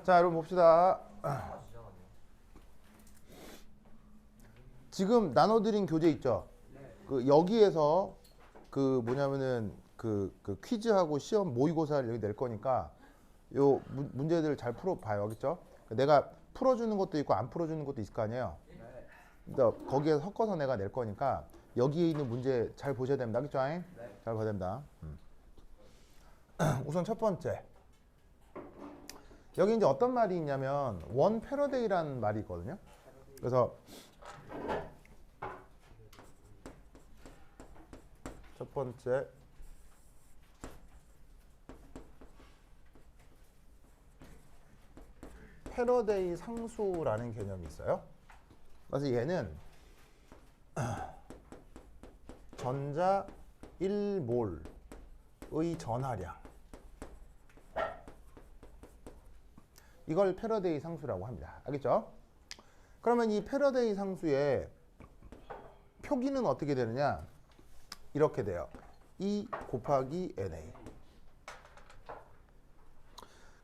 자, 여러분 봅시다. 지금 나눠드린 교재 있죠? 그 여기에서 그 뭐냐면은 그 퀴즈하고 시험 모의고사를 여기 낼 거니까 요 문제들 잘 풀어봐요, 알겠죠? 내가 풀어주는 것도 있고 안 풀어주는 것도 있을 거 아니에요. 그러니까 거기에 섞어서 내가 낼 거니까 여기에 있는 문제 잘 보셔야 됩니다, 알겠죠? 잘 봐야 됩니다. 우선 첫 번째. 여기 이제 어떤 말이 있냐면 원 패러데이라는 말이 있거든요. 그래서 첫 번째 패러데이 상수라는 개념이 있어요. 그래서 얘는 전자 1몰의 전하량, 이걸 패러데이 상수라고 합니다. 알겠죠? 그러면 이 패러데이 상수의 표기는 어떻게 되느냐? 이렇게 돼요. E 곱하기 NA.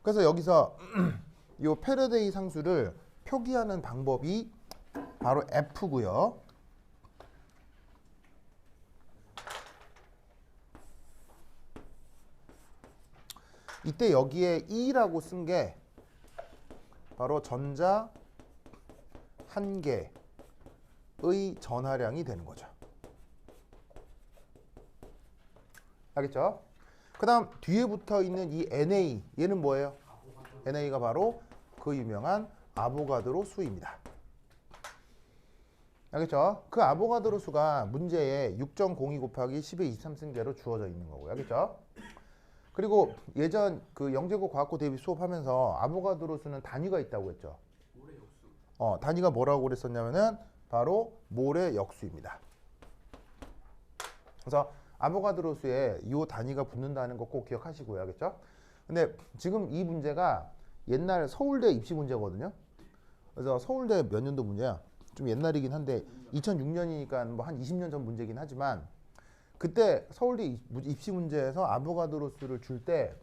그래서 여기서 이 패러데이 상수를 표기하는 방법이 바로 F고요. 이때 여기에 E라고 쓴 게 바로 전자 한 개의 전하량이 되는 거죠. 알겠죠? 그 다음 뒤에 붙어 있는 이 NA, 얘는 뭐예요? NA가 바로 그 유명한 아보가드로 수입니다. 알겠죠? 그 아보가드로 수가 문제에 6.02 곱하기 10의 23승계로 주어져 있는 거고요. 알겠죠? 그리고 예전 그 영재고 과학고 대비 수업하면서 아보가드로 수는 단위가 있다고 했죠. 몰의 역수. 단위가 뭐라고 그랬었냐면은 바로 몰의 역수입니다. 그래서 아보가드로 수에 이 단위가 붙는다는 거 꼭 기억하시고요. 알겠죠? 근데 지금 이 문제가 옛날 서울대 입시 문제거든요. 그래서 서울대 몇 년도 문제야? 좀 옛날이긴 한데 2006년이니까 뭐 한 20년 전 문제긴 하지만 그때 서울대 입시 문제에서 아보가드로 수를 줄 때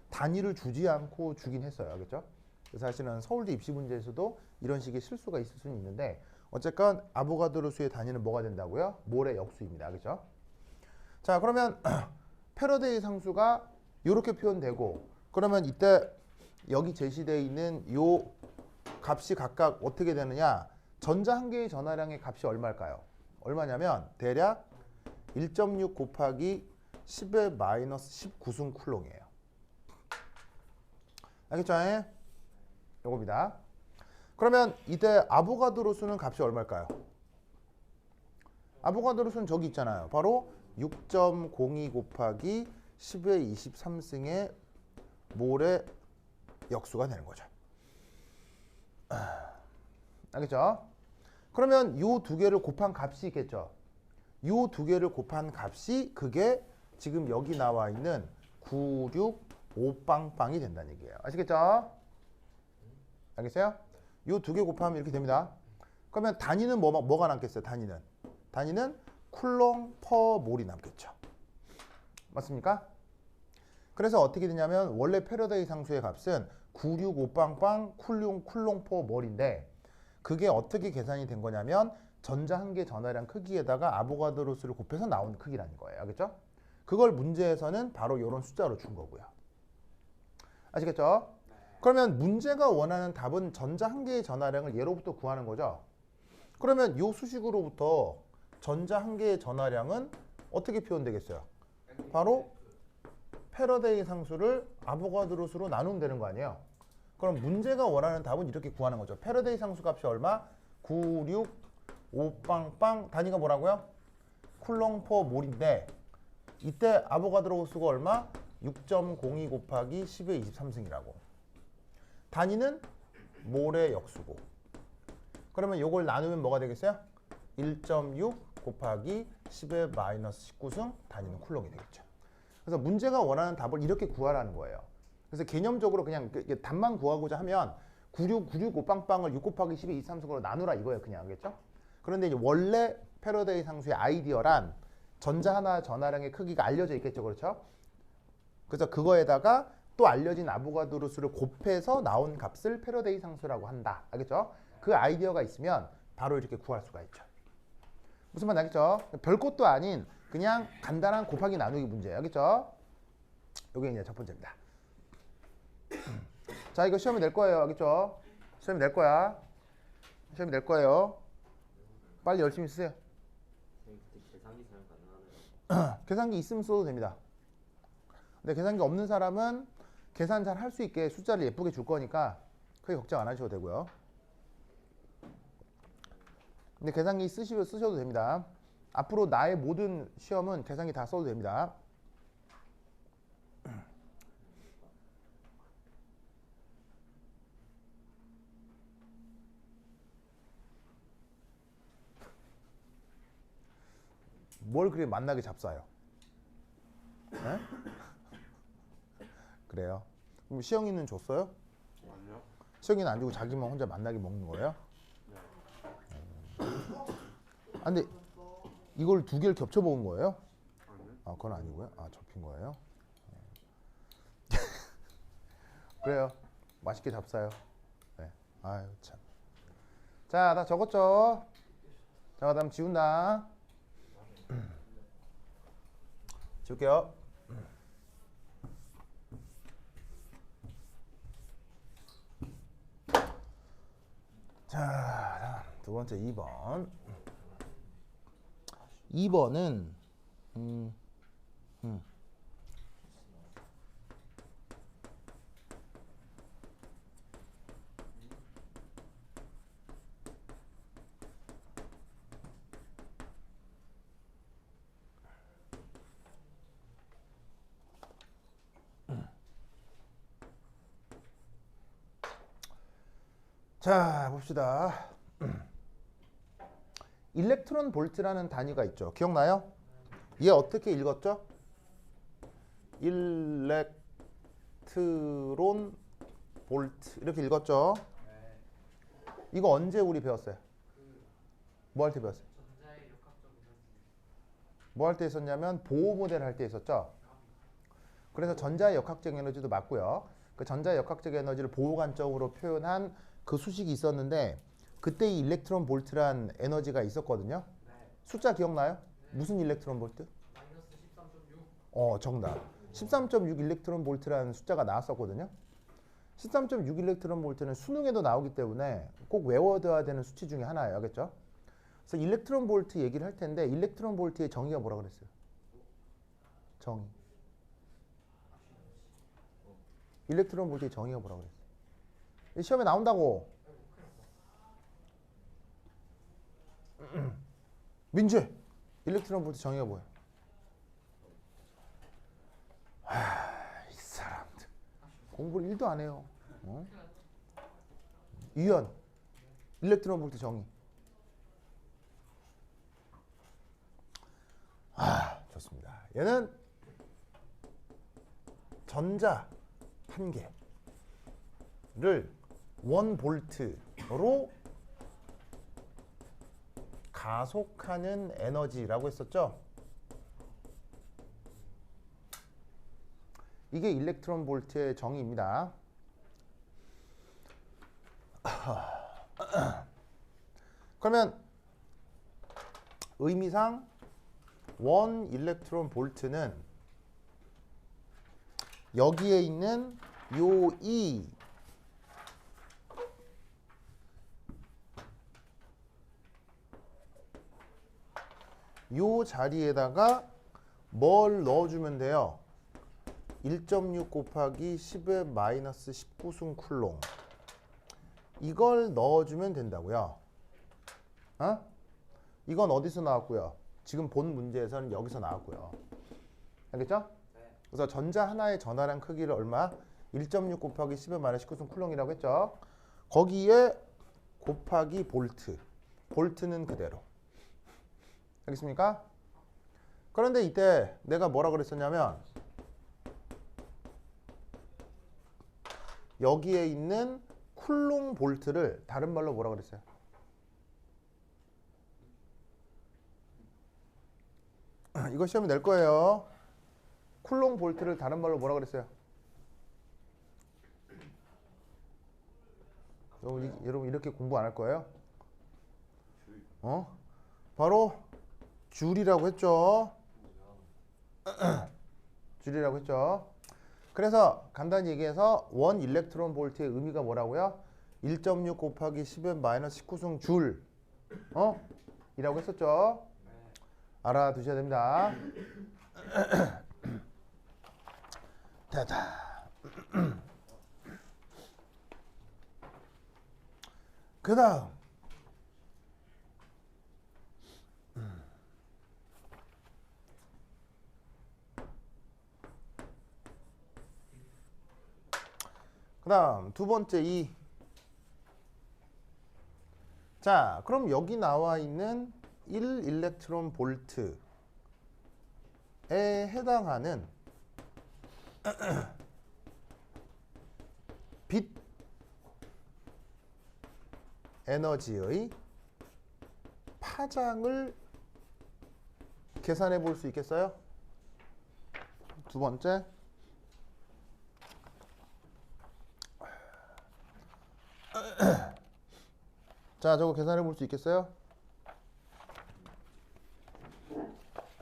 단위를 주지 않고 주긴 했어요. 알겠죠? 그래서 사실은 서울대 입시 문제에서도 이런 식의 실수가 있을 수는 있는데 어쨌건 아보가드로 수의 단위는 뭐가 된다고요? 몰의 역수입니다. 알겠죠? 자, 그러면 패러데이 상수가 이렇게 표현되고 그러면 이때 여기 제시되어 있는 요 값이 각각 어떻게 되느냐? 전자 한 개의 전하량의 값이 얼마일까요? 얼마냐면 대략 1.6 곱하기 10의 마이너스 19승 쿨롱이에요. 알겠죠? 요겁니다. 그러면 이때 아보가드로 수는 값이 얼마일까요? 아보가드로 수는 저기 있잖아요. 바로 6.02 곱하기 10의 23승의 몰의 역수가 되는 거죠. 알겠죠? 그러면 이 두 개를 곱한 값이 있겠죠? 이 두 개를 곱한 값이 그게 지금 여기 나와 있는 965빵빵이 된다는 얘기예요. 아시겠죠? 알겠어요? 이 두 개 곱하면 이렇게 됩니다. 그러면 단위는 뭐가 남겠어요? 단위는 쿨롱 퍼 몰이 남겠죠. 맞습니까? 그래서 어떻게 되냐면 원래 패러데이 상수의 값은 965빵빵 쿨롱 퍼 몰인데 그게 어떻게 계산이 된 거냐면 전자 한 개 전하량 크기에다가 아보가드로 수를 곱해서 나온 크기라는 거예요. 알겠죠? 그걸 문제에서는 바로 이런 숫자로 준 거고요. 아시겠죠? 그러면 문제가 원하는 답은 전자 한 개의 전하량을 얘로부터 구하는 거죠. 그러면 이 수식으로부터 전자 한 개의 전하량은 어떻게 표현되겠어요? 바로 패러데이 상수를 아보가드로 수로 나누면 되는 거 아니에요? 그럼 문제가 원하는 답은 이렇게 구하는 거죠. 패러데이 상수 값이 얼마? 965빵빵 단위가 뭐라고요? 쿨롱 퍼 몰인데 이때 아보가드로 수가 얼마? 6.02 곱하기 10의 23승이라고. 단위는 몰의 역수고. 그러면 이걸 나누면 뭐가 되겠어요? 1.6 곱하기 10의 마이너스 19승 단위는 쿨롱이 되겠죠. 그래서 문제가 원하는 답을 이렇게 구하라는 거예요. 그래서 개념적으로 그냥 답만 구하고자 하면 965빵빵을 6 곱하기 10의 23승으로 나누라 이거예요. 그냥 알겠죠? 그런데 이제 원래 패러데이 상수의 아이디어란 전자 하나 전하량의 크기가 알려져 있겠죠. 그렇죠? 그래서 그거에다가 또 알려진 아보가드로 수를 곱해서 나온 값을 패러데이 상수라고 한다. 알겠죠? 그 아이디어가 있으면 바로 이렇게 구할 수가 있죠. 무슨 말 알겠죠? 별것도 아닌 그냥 간단한 곱하기 나누기 문제. 알겠죠? 이게 이제 첫 번째입니다. 자, 이거 시험에 낼 거예요. 알겠죠? 시험에 낼 거야. 시험에 낼 거예요. 빨리 열심히 쓰세요. 계산기 사용 가능하나요? 계산기 있으면 써도 됩니다. 근데 계산기 없는 사람은 계산 잘 할 수 있게 숫자를 예쁘게 줄 거니까 크게 걱정 안 하셔도 되고요. 근데 계산기 쓰셔도 됩니다. 앞으로 나의 모든 시험은 계산기 다 써도 됩니다. 뭘 그렇게 만나게 잡사요? 네? 그래요. 그럼 시영이는 줬어요? 아니요. 시영이는 안 주고 자기만 혼자 만나게 먹는 거예요? 아, 근데 이걸 두 개를 겹쳐 먹은 거예요? 아니요. 아, 그건 아니고요. 아, 접힌 거예요? 그래요. 맛있게 잡사요. 네. 아유, 참. 자, 다 적었죠? 자, 그다음 지운다. 지울게요. 자, 두 번째 2번. 2번은 자, 봅시다. 일렉트론 볼트라는 단위가 있죠. 기억나요? 얘 어떻게 읽었죠? 일렉트론 볼트 이렇게 읽었죠? 이거 언제 우리 배웠어요? 뭐 할 때 배웠어요? 뭐 할 때 있었냐면 보호 모델 할 때 있었죠? 그래서 전자의 역학적 에너지도 맞고요. 그 전자의 역학적 에너지를 보호 관점으로 표현한 그 수식이 있었는데 그때 이 일렉트론 볼트란 에너지가 있었거든요. 숫자 기억나요? 무슨 일렉트론 볼트? 정답. 13.6 일렉트론 볼트라는 숫자가 나왔었거든요. 13.6 일렉트론 볼트는 수능에도 나오기 때문에 꼭 외워둬야 되는 수치 중에 하나예요. 알겠죠? 그래서 일렉트론 볼트 얘기를 할 텐데 일렉트론 볼트의 정의가 뭐라 그랬어요? 정의. 일렉트론 볼트의 정의가 뭐라 그랬어요? 시험에 나온다고. 민재, 일렉트론 볼트 정의가 뭐예요? 이 사람들 공부를 1도 안 해요. 유연, 일렉트론 볼트 정의. 좋습니다. 얘는 전자 한 개를 1볼트로 가속하는 에너지라고 했었죠. 이게 일렉트론 볼트의 정의입니다. 그러면 의미상 1 일렉트론 볼트는 여기에 있는 요 E 요 자리에다가 뭘 넣어주면 돼요? 1.6 곱하기 10의 마이너스 19승 쿨롱 이걸 넣어주면 된다고요. 이건 어디서 나왔고요? 지금 본 문제에서는 여기서 나왔고요. 알겠죠? 그래서 전자 하나의 전하량 크기를 얼마? 1.6 곱하기 10의 마이너스 19승 쿨롱이라고 했죠. 거기에 곱하기 볼트. 볼트는 그대로. 알겠습니까? 그런데 이때 내가 뭐라 그랬었냐면 여기에 있는 쿨롱 볼트를 다른 말로 뭐라 그랬어요? 이거 시험에 낼 거예요. 쿨롱 볼트를 다른 말로 뭐라 그랬어요? 여러분 이렇게 공부 안 할 거예요? 바로 줄이라고 했죠. 줄이라고 했죠. 그래서 간단히 얘기해서 원 일렉트론 볼트의 의미가 뭐라고요? 1.6 곱하기 10의 마이너스 19승 줄 이라고 했었죠. 알아두셔야 됩니다. 됐다. 그 다음 두 번째 자, 그럼 여기 나와 있는 1 일렉트론 볼트에 해당하는 빛 에너지의 파장을 계산해 볼 수 있겠어요? 두 번째. 자, 저거 계산해 볼 수 있겠어요?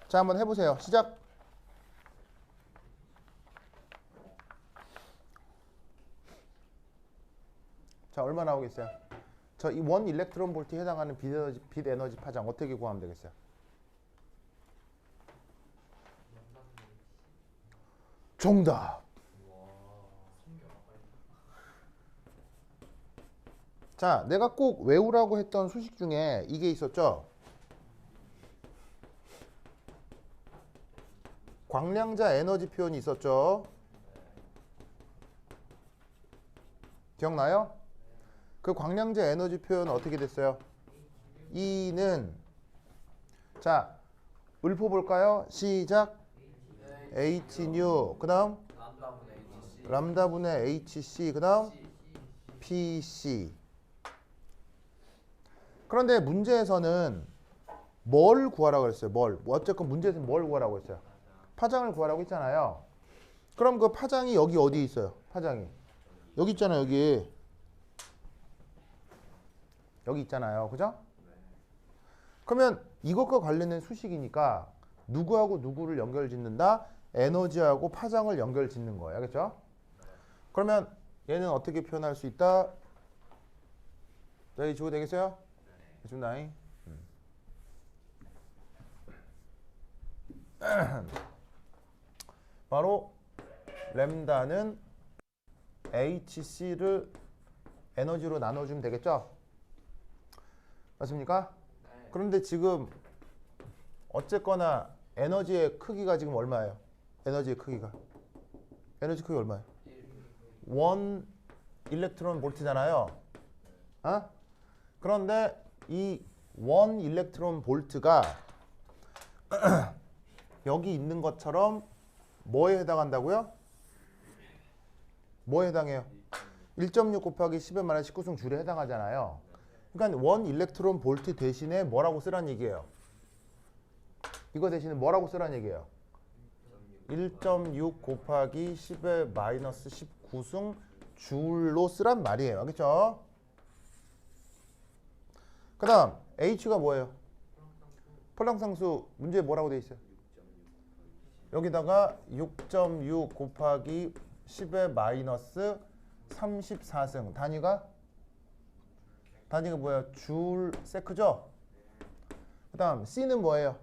자, 한번 해보세요. 시작. 자, 얼마 나오겠어요? 저 이 원 일렉트론 볼트에 해당하는 빛 에너지 파장 어떻게 구하면 되겠어요? 정답. 자, 내가 꼭 외우라고 했던 수식 중에 이게 있었죠? 광량자 에너지 표현이 있었죠? 기억나요? 그 광량자 에너지 표현은 어떻게 됐어요? E는 자, 읊어 볼까요? 시작. H뉴. 그다음 람다분의 HC. 그다음 PC. 그런데 문제에서는 뭘 구하라고 그랬어요? 어쨌건 문제에서는 뭘 구하라고 했어요? 파장을 구하라고 했잖아요. 그럼 그 파장이 여기 어디에 있어요? 파장이 여기 있잖아요. 여기 있잖아요. 그죠? 그러면 이것과 관련된 수식이니까 누구하고 누구를 연결 짓는다? 에너지하고 파장을 연결 짓는 거예요. 알겠죠? 그러면 얘는 어떻게 표현할 수 있다? 자, 이 주어 되겠어요? 해준다. 바로 램다는 HC를 에너지로 나눠주면 되겠죠? 맞습니까? 그런데 지금 어쨌거나 에너지의 크기가 지금 얼마예요? 에너지 크기가 얼마예요? 1 일렉트론 볼트잖아요. 그런데 이 1 일렉트론 볼트가 여기 있는 것처럼 뭐에 해당한다고요? 뭐에 해당해요? 1.6 곱하기 10의 마이너스 19승 줄에 해당하잖아요. 그러니까 1 일렉트론 볼트 대신에 뭐라고 쓰란 얘기예요? 이거 대신에 뭐라고 쓰란 얘기예요? 1.6 곱하기 10의 마이너스 19승 줄로 쓰란 말이에요. 알겠죠? 그 다음 H가 뭐예요? 폴랑상수 문제에 뭐라고 돼 있어요? 여기다가 6.6 곱하기 10의 마이너스 34승 단위가 뭐예요? 줄 세크죠? 그 다음 C는 뭐예요?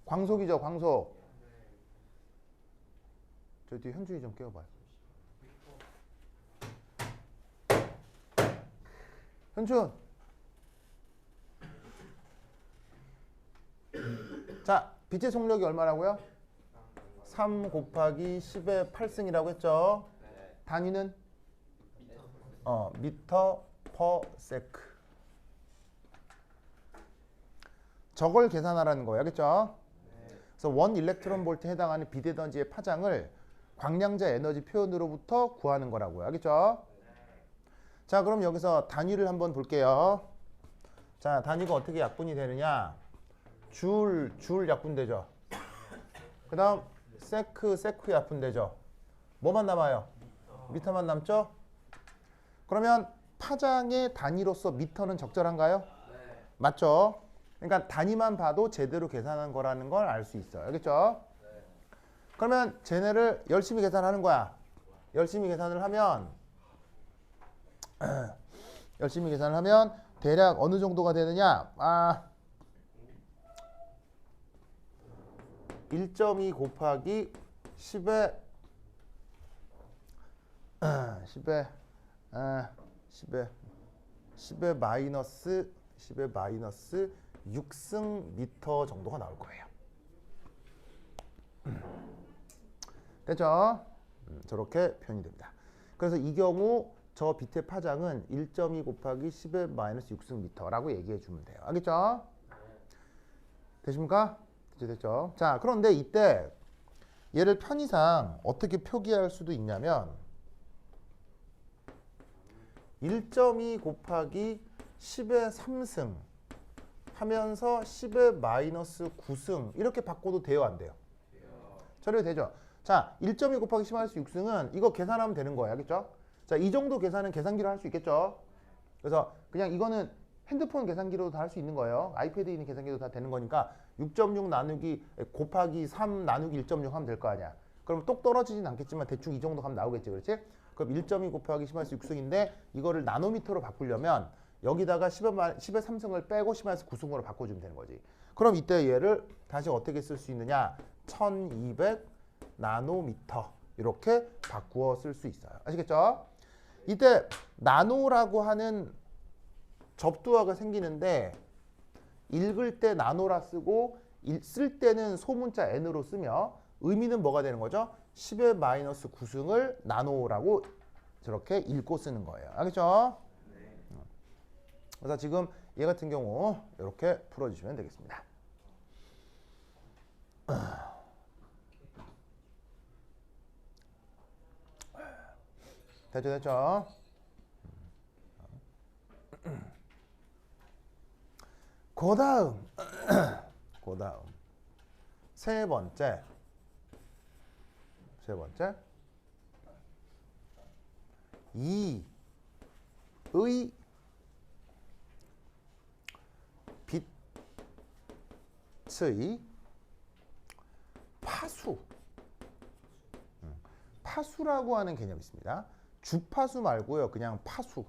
광속이죠. 광속. 저 뒤에 현준이 좀 깨워봐요. 현준. 자, 빛의 속력이 얼마라고요? 3 곱하기 10의 8승이라고 했죠? 단위는? 미터 퍼 세크. 저걸 계산하라는 거예요. 알겠죠? 그래서 1 일렉트론 볼트에 해당하는 빛 에너지의 파장을 광량자 에너지 표현으로부터 구하는 거라고요. 알겠죠? 자, 그럼 여기서 단위를 한번 볼게요. 자, 단위가 어떻게 약분이 되느냐? 줄 약분되죠. 그 다음 세크 약분되죠. 뭐만 남아요? 미터만 남죠? 그러면 파장의 단위로서 미터는 적절한가요? 맞죠? 그러니까 단위만 봐도 제대로 계산한 거라는 걸 알 수 있어요. 알겠죠? 그러면 쟤네를 열심히 계산하는 거야. 열심히 계산을 하면 열심히 계산을 하면 대략 어느 정도가 되느냐? 1.2 곱하기 10의 10의 마이너스 6승 미터 정도가 나올 거예요. 됐죠? 저렇게 표현이 됩니다. 그래서 이 경우 저 빛의 파장은 1.2 곱하기 10의 마이너스 6승 미터라고 얘기해 주면 돼요. 알겠죠? 되십니까? 됐죠? 자, 그런데 이때 얘를 편의상 어떻게 표기할 수도 있냐면 1.2 곱하기 10의 3승 하면서 10의 마이너스 9승 이렇게 바꿔도 돼요, 안 돼요? 처리가 되죠? 자, 1.2 곱하기 10 마이너스 6승은 이거 계산하면 되는 거예요. 알겠죠? 자, 이 정도 계산은 계산기로 할 수 있겠죠? 그래서 그냥 이거는 핸드폰 계산기로도 다 할 수 있는 거예요. 아이패드에 있는 계산기도 다 되는 거니까 6.6 나누기 곱하기 3 나누기 1.6 하면 될 거 아니야. 그럼 똑 떨어지진 않겠지만 대충 이 정도 가면 나오겠지. 그렇지? 그럼 1.2 곱하기 10 마이너스 6승인데 이거를 나노미터로 바꾸려면 여기다가 10의 3승을 빼고 10 마이너스 9승으로 바꿔주면 되는 거지. 그럼 이때 얘를 다시 어떻게 쓸 수 있느냐? 1200 나노미터 이렇게 바꾸어 쓸 수 있어요. 아시겠죠? 이때 나노라고 하는 접두어가 생기는데 읽을 때 나노라 쓰고 쓸 때는 소문자 n으로 쓰며 의미는 뭐가 되는 거죠? 10의 마이너스 9승을 나노라고 저렇게 읽고 쓰는 거예요. 알겠죠? 그래서 지금 얘 같은 경우 이렇게 풀어주시면 되겠습니다. 됐죠? 그 다음 세 번째 이의 빛의 파수라고 하는 개념이 있습니다. 주파수 말고요. 그냥 파수.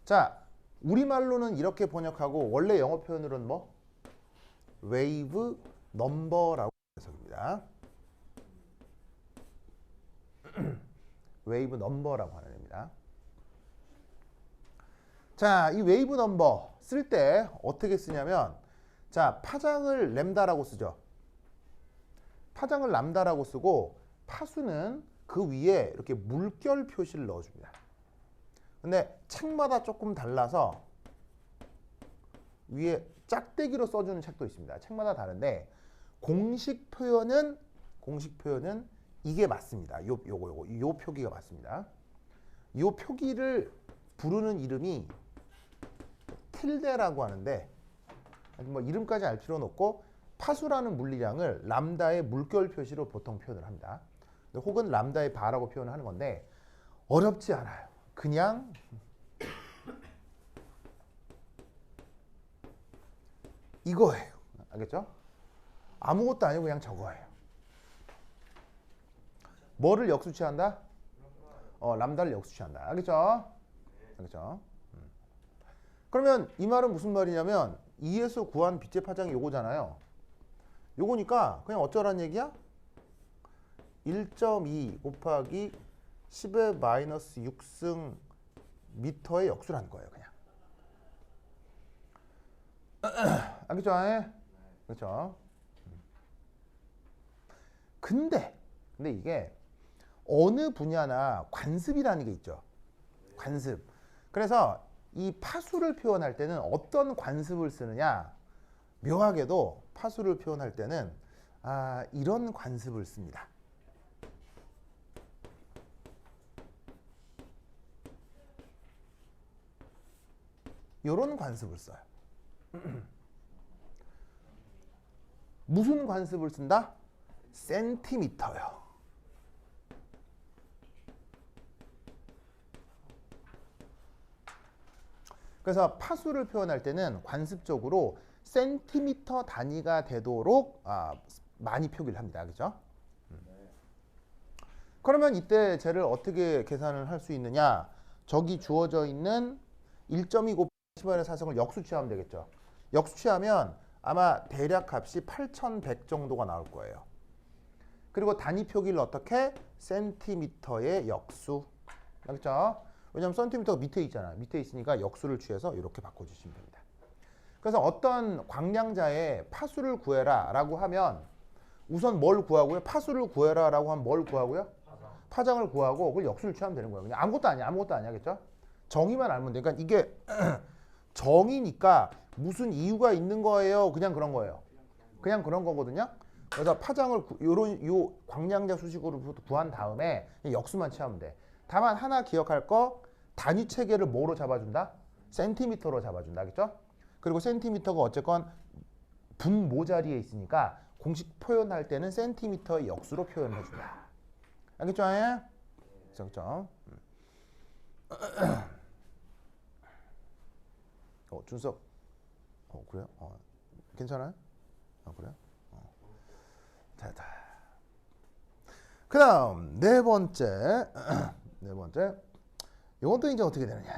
자, 우리말로는 이렇게 번역하고 원래 영어 표현으로는 뭐? 웨이브 넘버라고 해석입니다. 웨이브 넘버라고 하는 겁니다. 자, 이 웨이브 넘버 쓸 때 어떻게 쓰냐면 자, 파장을 램다라고 쓰죠. 파장을 람다라고 쓰고 파수는 그 위에 이렇게 물결 표시를 넣어줍니다. 근데 책마다 조금 달라서 위에 짝대기로 써주는 책도 있습니다. 책마다 다른데 공식 표현은 이게 맞습니다. 요 표기가 맞습니다. 요 표기를 부르는 이름이 틸데라고 하는데 뭐 이름까지 알 필요는 없고 파수라는 물리량을 람다의 물결 표시로 보통 표현을 합니다. 혹은 람다의 바라고 표현을 하는 건데 어렵지 않아요. 그냥 이거예요. 알겠죠? 아무것도 아니고 그냥 저거예요. 뭐를 역수치한다? 람다를 역수치한다. 알겠죠? 알겠죠? 그러면 이 말은 무슨 말이냐면 2에서 구한 빛의 파장이 요거잖아요. 요거니까 그냥 어쩌라는 얘기야? 1.2 곱하기 10의 마이너스 6승 미터의 역수라는 거예요. 그냥. 알겠죠? 그렇죠? 근데 이게 어느 분야나 관습이라는 게 있죠. 관습. 그래서 이 파수를 표현할 때는 어떤 관습을 쓰느냐? 묘하게도 파수를 표현할 때는 이런 관습을 씁니다. 이런 관습을 써요. 무슨 관습을 쓴다? 센티미터요. 그래서 파수를 표현할 때는 관습적으로 센티미터 단위가 되도록 많이 표기를 합니다. 그죠? 그러면 이때 쟤를 어떻게 계산을 할 수 있느냐? 저기 주어져 있는 1.2 곱하기 10의 4승을 역수 취하면 되겠죠. 역수 취하면 아마 대략 값이 8100 정도가 나올 거예요. 그리고 단위 표기를 어떻게? 센티미터의 역수. 알겠죠? 왜냐면 센티미터가 밑에 있잖아. 밑에 있으니까 역수를 취해서 이렇게 바꿔주시면 됩니다. 그래서 어떤 광량자의 파수를 구해라 라고 하면 우선 뭘 구하고요? 파수를 구해라 라고 하면 뭘 구하고요? 파장을 구하고 그걸 역수를 취하면 되는 거예요. 그냥 아무것도 아니야. 아무것도 아니야겠죠? 정의만 알면 돼. 그러니까 이게 정의니까 무슨 이유가 있는 거예요? 그냥 그런 거예요. 그냥 그런 거거든요. 그래서 파장을 요 광량자 수식으로 구한 다음에 역수만 취하면 돼. 다만 하나 기억할 거 단위 체계를 뭐로 잡아준다? 센티미터로 잡아준다. 알겠죠? 그리고 센티미터가 어쨌건 분모 자리에 있으니까 공식 표현할 때는 센티미터의 역수로 표현해 준다. 알겠죠? 그렇죠? 준석. 그래요? 괜찮아요? 그래요? 됐다. 그 다음 네 번째. 네 번째. 이건 또 이제 어떻게 되느냐.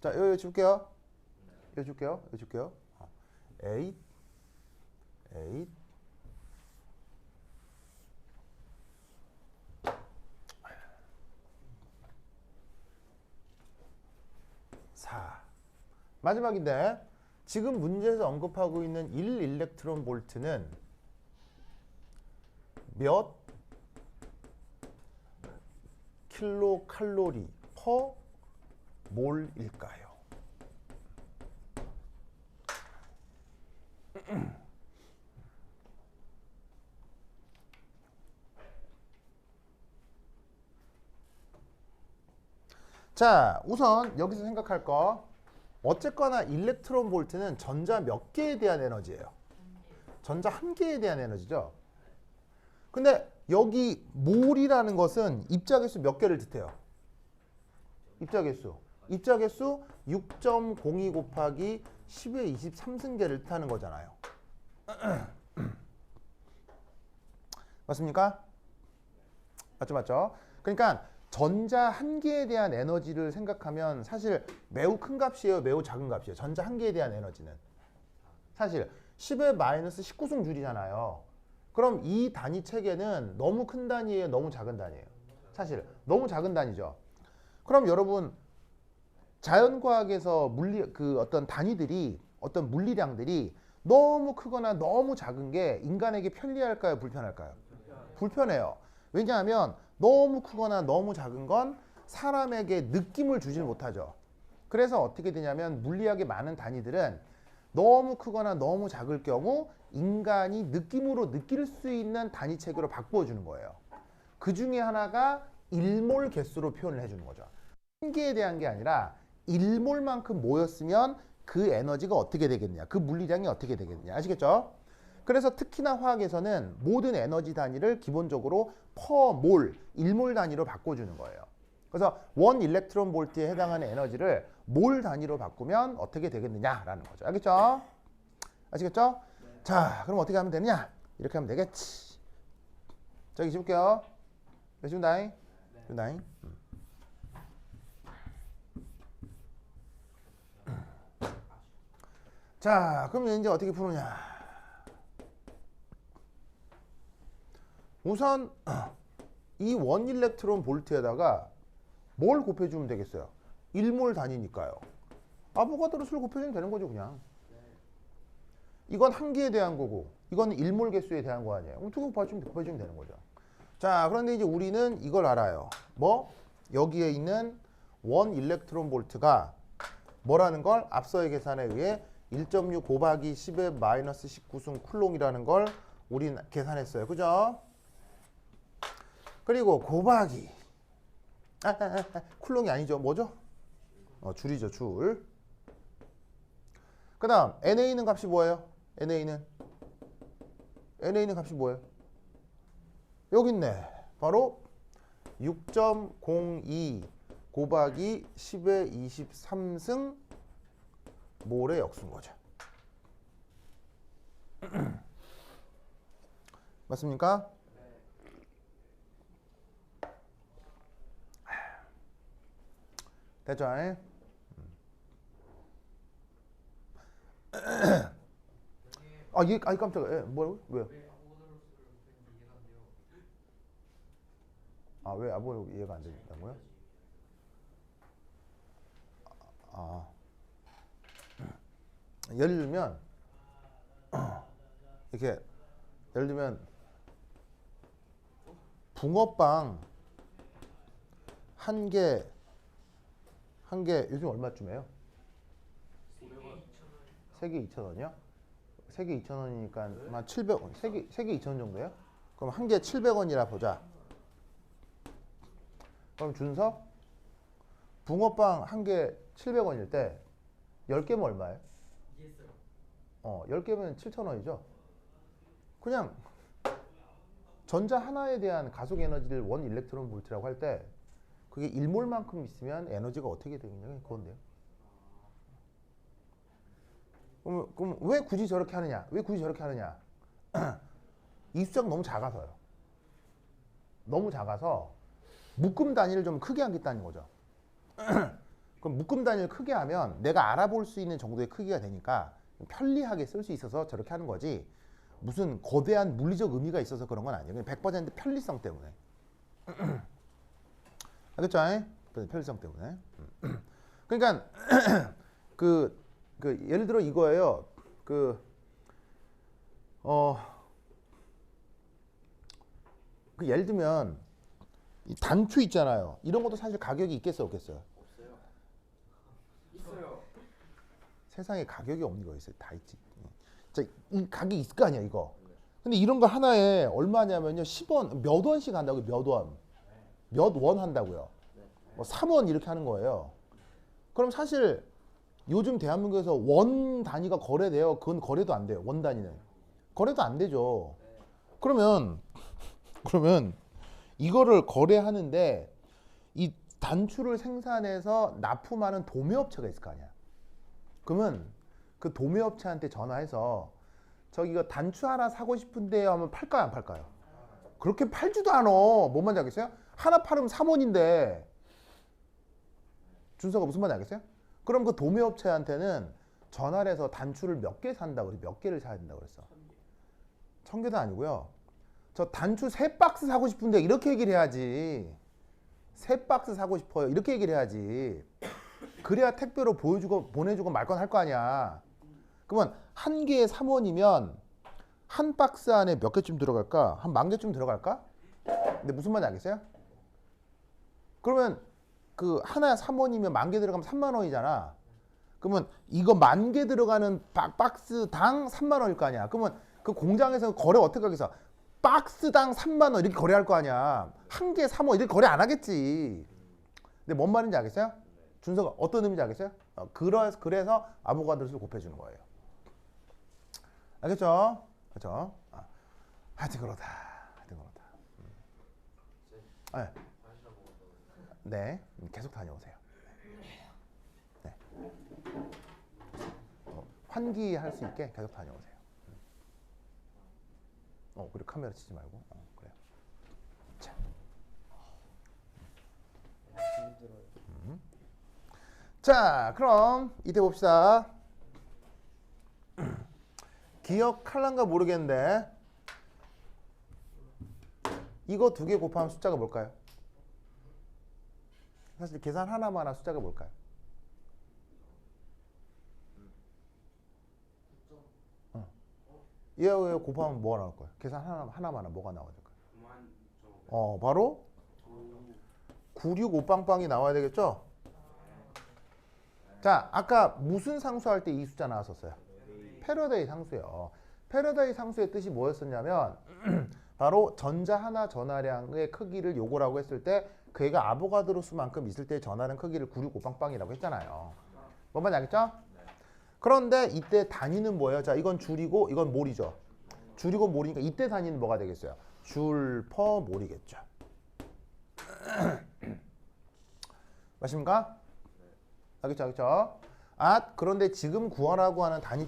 자, 여기 줄게요. 여기 줄게요. 8 4 마지막인데 지금 문제에서 언급하고 있는 1 일렉트론 볼트는 몇 킬로칼로리 퍼 몰일까요? 자, 우선 여기서 생각할 거 어쨌거나 일렉트론 볼트는 전자 몇 개에 대한 에너지예요? 전자 한 개에 대한 에너지죠. 근데 여기 몰이라는 것은 입자 개수 몇 개를 뜻해요? 입자 개수 6.02 곱하기 10의 23승계를 뜻하는 거잖아요. 맞습니까? 맞죠? 그러니까 전자 한 개에 대한 에너지를 생각하면 사실 매우 큰 값이에요, 매우 작은 값이에요. 전자 한 개에 대한 에너지는 사실 10의 마이너스 19승 줄이잖아요. 그럼 이 단위 체계는 너무 큰 단위예요, 너무 작은 단위예요? 사실 너무 작은 단위죠. 그럼 여러분 자연과학에서 어떤 단위들이 어떤 물리량들이 너무 크거나 너무 작은 게 인간에게 편리할까요, 불편할까요? 불편해요. 왜냐하면 너무 크거나 너무 작은 건 사람에게 느낌을 주질 못하죠. 그래서 어떻게 되냐면 물리학의 많은 단위들은 너무 크거나 너무 작을 경우 인간이 느낌으로 느낄 수 있는 단위 체계로 바꾸어주는 거예요. 그 중에 하나가 1몰 개수로 표현을 해주는 거죠. 한 개에 대한 게 아니라 1몰만큼 모였으면 그 에너지가 어떻게 되겠느냐, 그 물리량이 어떻게 되겠느냐. 아시겠죠? 그래서 특히나 화학에서는 모든 에너지 단위를 기본적으로 퍼몰, 1몰 단위로 바꿔주는 거예요. 그래서 1 일렉트론 볼트에 해당하는 에너지를 몰 단위로 바꾸면 어떻게 되겠느냐라는 거죠. 알겠죠? 아시겠죠? 네. 자, 그럼 어떻게 하면 되느냐? 이렇게 하면 되겠지. 저기 집을게요. 준다잉? 준다잉? 자, 그럼 이제 어떻게 푸느냐? 우선 이 1 일렉트론 볼트에다가 뭘 곱해주면 되겠어요? 1몰 단위니까요. 아보가드로수를 곱해주면 되는 거죠, 그냥. 이건 한 개에 대한 거고, 이건 1몰 개수에 대한 거 아니에요. 그럼 두 개 곱해주면 되는 거죠. 자, 그런데 이제 우리는 이걸 알아요. 뭐? 여기에 있는 1 일렉트론 볼트가 뭐라는 걸 앞서의 계산에 의해 1.6 곱하기 10의 마이너스 19승 쿨롱이라는 걸 우린 계산했어요. 그죠? 그리고 곱하기 쿨롱이 아니죠. 뭐죠? 줄이죠. 줄. 그 다음 NA는 값이 뭐예요? NA는 값이 뭐예요? 여기 있네. 바로 6.02 곱하기 10의 23승 몰의 역수인 거죠. 맞습니까? 됐죠? 깜짝이야. 뭐라고? 왜요? 왜 아보가드로 이해가 안 된다고요? 예를 들면 이렇게 예를 들면 붕어빵 한 개 요즘 얼마쯤해요? 3개 2,000원이요? 3개 2,000원이니까 한 700원. 3개 2,000원 정도예요? 그럼 한 개 700원이라 보자. 그럼 준서 붕어빵 한 개 700원일 때 10개면 얼마예요? 10개면 7,000원이죠. 그냥 전자 하나에 대한 가속 에너지를 원 일렉트론 볼트라고 할 때 그게 1몰만큼 있으면 에너지가 어떻게 되겠냐 그건데요. 그럼 왜 굳이 저렇게 하느냐? 왜 굳이 저렇게 하느냐? 이 숫자가 너무 작아서요. 너무 작아서 묶음 단위를 좀 크게 하겠다는 거죠. 그럼 묶음 단위를 크게 하면 내가 알아볼 수 있는 정도의 크기가 되니까 편리하게 쓸 수 있어서 저렇게 하는 거지 무슨 거대한 물리적 의미가 있어서 그런 건 아니에요. 100% 편리성 때문에. 알겠죠? 편리성 때문에. 그러니까 그 예를 들어 이거예요. 그 예를 들면 이 단추 있잖아요. 이런 것도 사실 가격이 있겠어요, 없겠어요? 없어요. 있어요. 세상에 가격이 없는 거 있어요. 다 있지. 자, 이 가격이 있을 거 아니야, 이거. 근데 이런 거 하나에 얼마냐면요. 10원, 몇 원씩 한다고요, 몇 원. 몇 원 한다고요. 뭐 3원 이렇게 하는 거예요. 그럼 사실 요즘 대한민국에서 원 단위가 거래돼요. 그건 거래도 안 돼요. 원 단위는. 거래도 안 되죠. 그러면 이거를 거래하는데 이 단추를 생산해서 납품하는 도매업체가 있을 거 아니야. 그러면 그 도매업체한테 전화해서 저기 이거 단추 하나 사고 싶은데요 하면 팔까요, 안 팔까요? 그렇게 팔지도 않아. 뭔 말인지 알겠어요? 하나 팔으면 3원인데 준서가 무슨 말인지 알겠어요? 그럼 그 도매업체한테는 전화를 해서 단추를 몇 개 산다고 그래. 몇 개를 사야 된다고 그랬어. 1,000개도 아니고요. 저 단추 3박스 사고 싶은데 이렇게 얘기를 해야지. 3박스 사고 싶어요. 이렇게 얘기를 해야지. 그래야 택배로 보내주고 말 건 할 거 아니야. 그러면 한 개에 3원이면 한 박스 안에 몇 개쯤 들어갈까? 한 10,000개쯤 들어갈까? 근데 무슨 말인지 알겠어요? 그러면 그 하나에 3원이면 10,000개 들어가면 3만 원이잖아. 그러면 이거 10,000개 들어가는 박스당 3만 원일 거 아니야. 그러면 그 공장에서 거래 어떻게 하겠어? 박스당 3만 원 이렇게 거래할 거 아니야. 한 개에 3원 이렇게 거래 안 하겠지. 근데 뭔 말인지 알겠어요? 준서가 어떤 의미인지 알겠어요? 그래서 아보가드로를 곱해주는 거예요. 알겠죠? 그렇죠? 하여튼 그렇다. 네, 계속 다녀오세요. 네. 환기할 수 있게 계속 다녀오세요. 그리고 카메라 치지 말고. 그래요. 자. 자, 그럼 이때 봅시다. 기억할란가 모르겠는데 이거 2개 곱하면 숫자가 뭘까요? 사실 계산 하나만 한 숫자가 뭘까요? 얘하고 곱하면 뭐가 나올 거예요? 계산 하나만 뭐가 나와야 될까요? 바로 965빵빵이 나와야 되겠죠? 자, 아까 무슨 상수 할 때 이 숫자 나왔었어요? 패러데이 상수요. 패러데이 상수의 뜻이 뭐였었냐면 바로 전자 하나 전하량의 크기를 요구라고 했을 때 그 애가 아보가드로 수만큼 있을 때 전하량 크기를 965빵빵이라고 했잖아요. 뭔 말인지 알겠죠? 그런데 이때 단위는 뭐예요? 자, 이건 줄이고 이건 몰이죠. 줄이고 몰이니까 이때 단위는 뭐가 되겠어요? 줄, 퍼, 몰이겠죠. 아십니까? 알겠죠? 알겠죠? 아, 그런데 지금 구하라고 하는 단위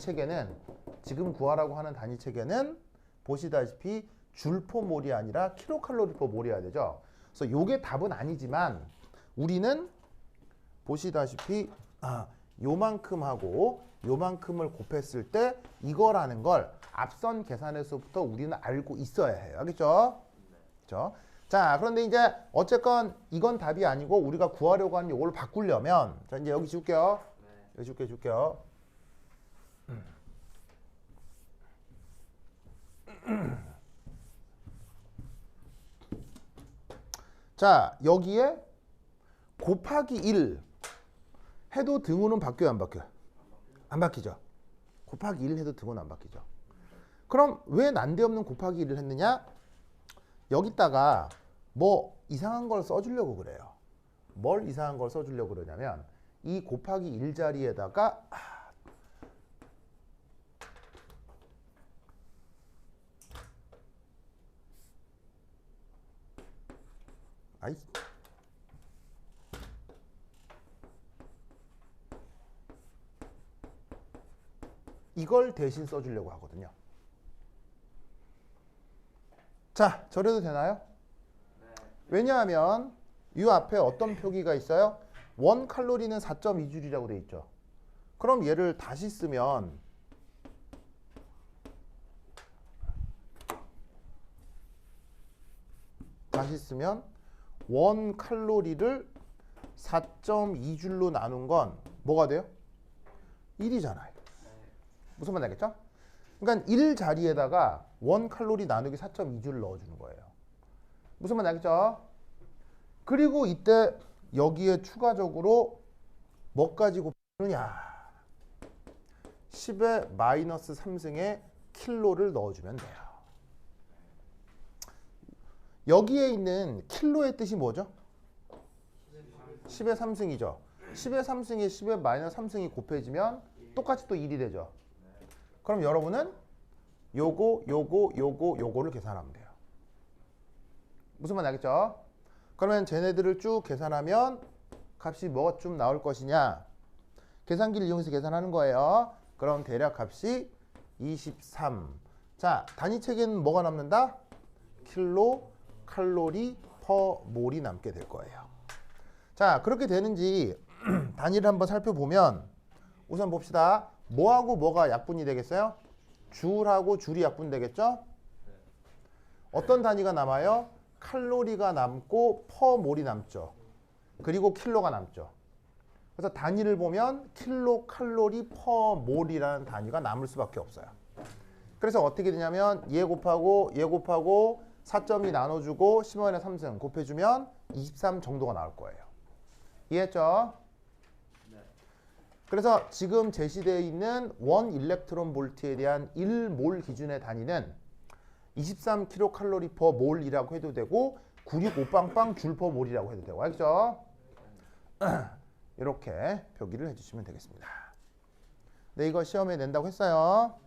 체계는 보시다시피 줄포몰이 아니라 킬로칼로리포몰이어야 되죠. 그래서 요게 답은 아니지만 우리는 보시다시피 요만큼하고 요만큼을 곱했을 때 이거라는 걸 앞선 계산에서부터 우리는 알고 있어야 해요. 알겠죠? 그렇죠? 자, 그런데 이제 어쨌건 이건 답이 아니고 우리가 구하려고 하는 요걸 바꾸려면 자, 이제 여기 줄게요. 여기 줄게요. 자, 여기에 곱하기 1 해도 등호는 바뀌어요, 안 바뀌어요? 안 바뀌죠. 곱하기 1 해도 등호는 안 바뀌죠. 그럼 왜 난데없는 곱하기 1을 했느냐? 여기다가 뭐 이상한 걸 써주려고 그래요. 뭘 이상한 걸 써주려고 그러냐면 이 곱하기 1 자리에다가 아이 이걸 대신 써주려고 하거든요. 자, 저래도 되나요? 왜냐하면 이 앞에 어떤 표기가 있어요? 1칼로리는 4.2줄이라고 돼 있죠. 그럼 얘를 다시 쓰면 1칼로리를 4.2줄로 나눈 건 뭐가 돼요? 1이잖아요. 무슨 말인지 알겠죠? 그러니까 1 자리에다가 1칼로리 나누기 4.2줄 넣어주는 거예요. 무슨 말인지 알겠죠? 그리고 이때 여기에 추가적으로 뭐까지 곱하느냐? 10의 마이너스 3승의 킬로를 넣어주면 돼요. 여기에 있는 킬로의 뜻이 뭐죠? 10의 3승이죠. 10의 3승에 10의 마이너스 3승이 곱해지면 똑같이 또 1이 되죠. 그럼 여러분은 요거를 계산하면 돼요. 무슨 말인지 알겠죠? 그러면 쟤네들을 쭉 계산하면 값이 뭐가 좀 나올 것이냐? 계산기를 이용해서 계산하는 거예요. 그럼 대략 값이 23. 자, 단위 체계는 뭐가 남는다? 킬로 칼로리 퍼 몰이 남게 될 거예요. 자, 그렇게 되는지 단위를 한번 살펴보면 우선 봅시다. 뭐하고 뭐가 약분이 되겠어요? 줄하고 줄이 약분 되겠죠? 어떤 단위가 남아요? 칼로리가 남고 퍼 몰이 남죠. 그리고 킬로가 남죠. 그래서 단위를 보면 킬로 칼로리 퍼 몰이라는 단위가 남을 수밖에 없어요. 그래서 어떻게 되냐면 얘 곱하고 4.2 나눠주고 10분의 3승 곱해주면 23 정도가 나올 거예요. 이해했죠? 그래서 지금 제시되어 있는 1 일렉트론 볼트에 대한 1몰 기준의 단위는 23kcal per 몰이라고 해도 되고 965빵빵 줄 per 몰이라고 해도 되고 알겠죠? 이렇게 표기를 해주시면 되겠습니다. 네, 이거 시험에 낸다고 했어요.